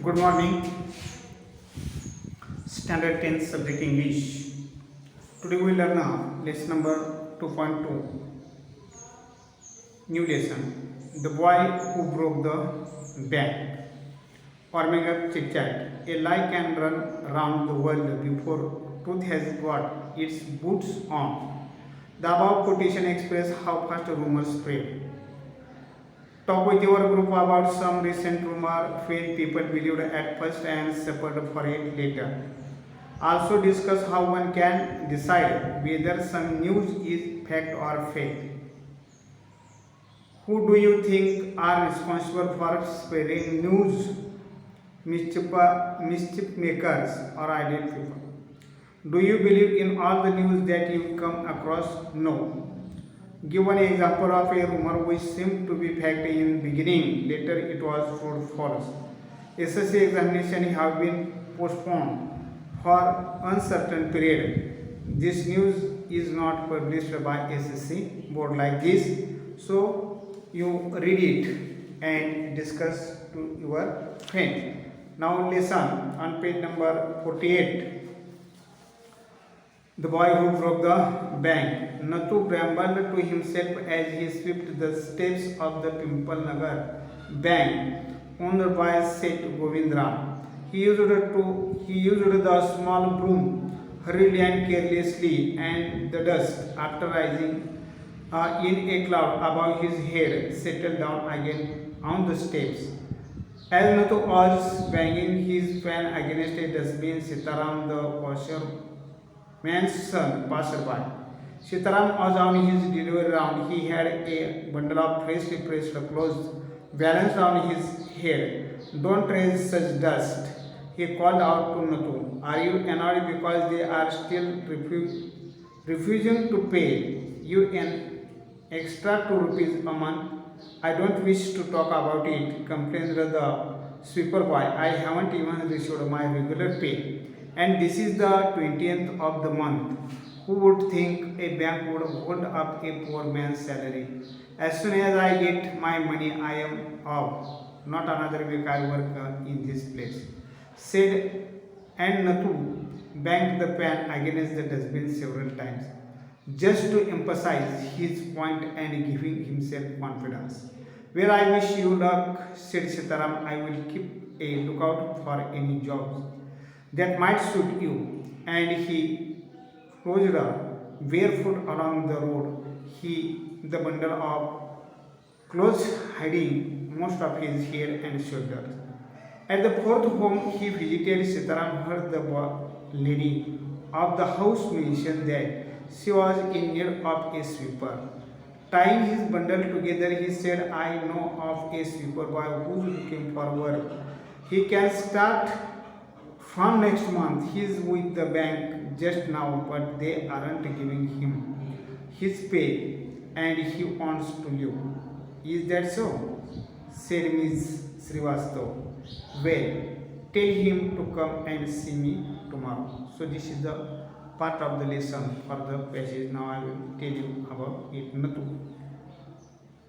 Good morning, Standard 10 Subject English. Today we learn lesson number 2.2. New lesson. The boy who broke the bank. Warming up chit chat. A lie can run around the world before truth has got its boots on. The above quotation express how fast rumors spread. Talk with your group about some recent rumor when people believed at first and suffered for it later. Also discuss how one can decide whether some news is fact or fake. Who do you think are responsible for spreading news? Mischief makers or ideal people? Do you believe in all the news that you come across? No. Give one example of a rumor which seemed to be fact in beginning, later it was proved false. SSC examination have been postponed for uncertain period. This news is not published by SSC board like this, so you read it and discuss to your friend. Now listen on page number 48. The boy who broke the bank. Natu grumbled to himself as he swept the steps of the Pimpalnagar bank owned by Seth Govindram. He used the small broom hurriedly and carelessly, and the dust, after rising in a cloud above his head, settled down again on the steps. As Natu was banging his fan against a dustbin, Sitaram the washerman's son passed by. Sitaram was on his delivery round. He had a bundle of freshly pressed clothes balanced on his head. Don't raise such dust, he called out to Natu. Are you annoyed because they are still refusing to pay you an extra 2 rupees a month? I don't wish to talk about it, complained the sweeper boy. I haven't even received my regular pay, and this is the 20th of the month. Who would think a bank would hold up a poor man's salary? As soon as I get my money, I am off. Not another week I work in this place, said, and Natu banged the pan against the dustbin several times, just to emphasize his point and giving himself confidence. Well, I wish you luck, said Sitaram. I will keep a lookout for any jobs that might suit you. And he closed up, barefoot along the road, the bundle of clothes hiding most of his head and shoulders. At the fourth home he visited, Sitaram heard the lady of the house mention that she was in need of a sweeper. Tying his bundle together, he said, I know of a sweeper boy who's looking for work. He can start from next month. He's with the bank just now, but they aren't giving him his pay and he wants to leave. Is that so? Said Miss Srivastav. Well, tell him to come and see me tomorrow. So this is the part of the lesson for the passage. Now I will tell you about it.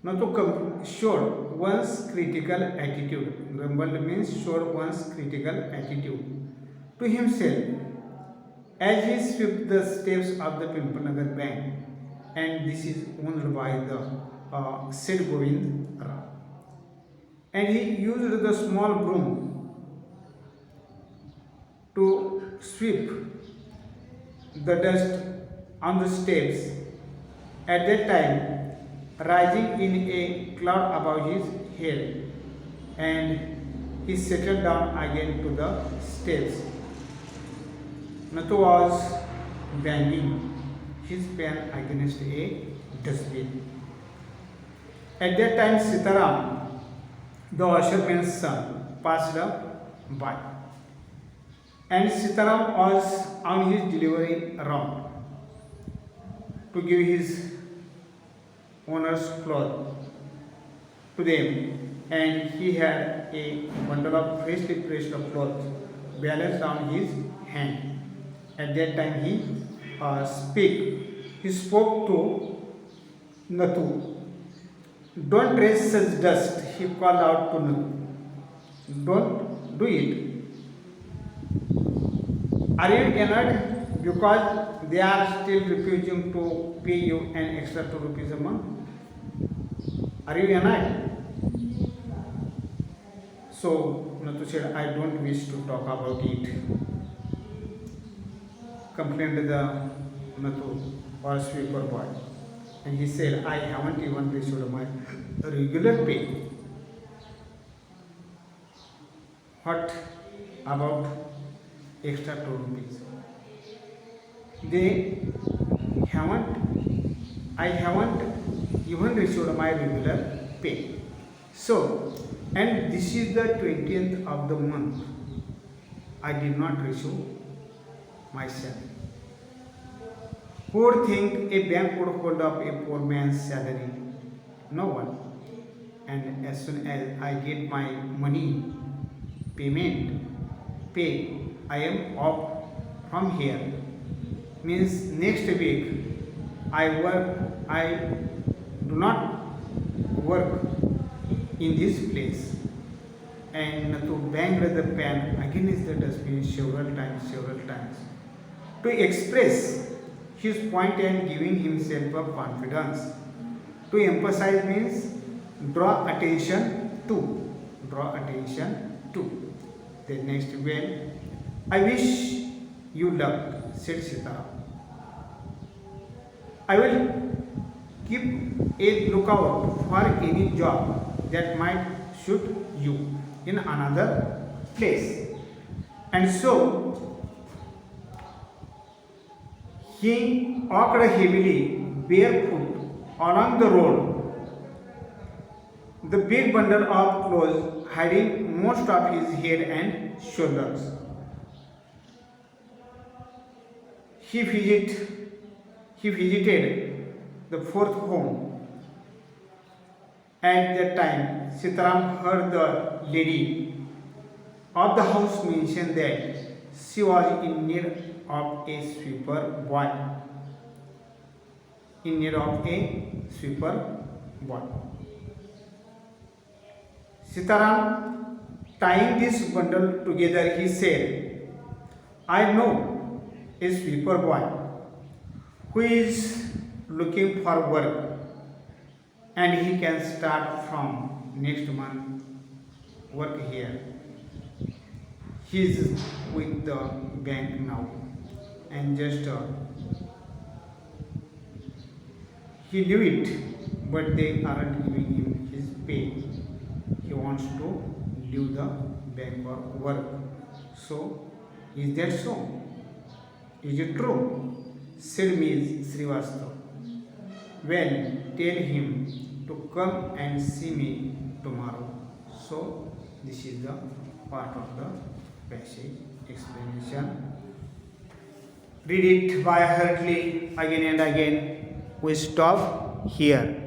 Natu showed one's critical attitude. Grumbled means showed one's critical attitude to himself as he swept the steps of the Pimpalnagar bank, and this is owned by the Seth Govind Rao. And he used the small broom to sweep the dust on the steps, at that time rising in a cloud above his head, and he settled down again to the steps. Natu was banging his pan against a dustbin. At that time Sitaram, the washerman's son, passed by, and Sitaram was on his delivery round to give his owner's cloth to them, and he had a bundle of freshly pressed clothes balanced on his hand. At that time he spoke to Natu. Don't raise such dust, he called out to Natu. do it. Are you annoyed because they are still refusing to pay you an extra 2 rupees a month? Are you annoyed? So Natu said, I don't wish to talk about it. Complained the Natu or sweeper boy. And he said, I haven't even received my regular pay. What about extra 2 rupees? They haven't, I haven't even received my regular pay. So, and this is the 20th of the month. I did not receive my salary. Who would think a bank would hold up a poor man's salary? No one. And as soon as I get my money, pay, I am off from here. Means next week I do not work in this place. And to bang the pen against the dustbin several times to express his point and giving himself a confidence. To emphasize means draw attention to. The next well, I wish you luck, said Sitaram. I will keep a lookout for any job that might suit you in another place. And so he walked heavily, barefoot, along the road, the big bundle of clothes hiding most of his head and shoulders. He visited the fourth home. At that time, Sitaram heard the lady of the house mention that she was in need of a sweeper boy. Sitaram, tying this bundle together, he said, I know a sweeper boy who is looking for work and he can start from next month work here. He is with the bank now and just he knew it, but they aren't giving him his pay. He wants to leave the bank or work. So, is that so? Is it true? Said Ms. Srivastava. Well, tell him to come and see me tomorrow. So, this is the part of the passage explanation. Read it by heartily again and again. We stop here.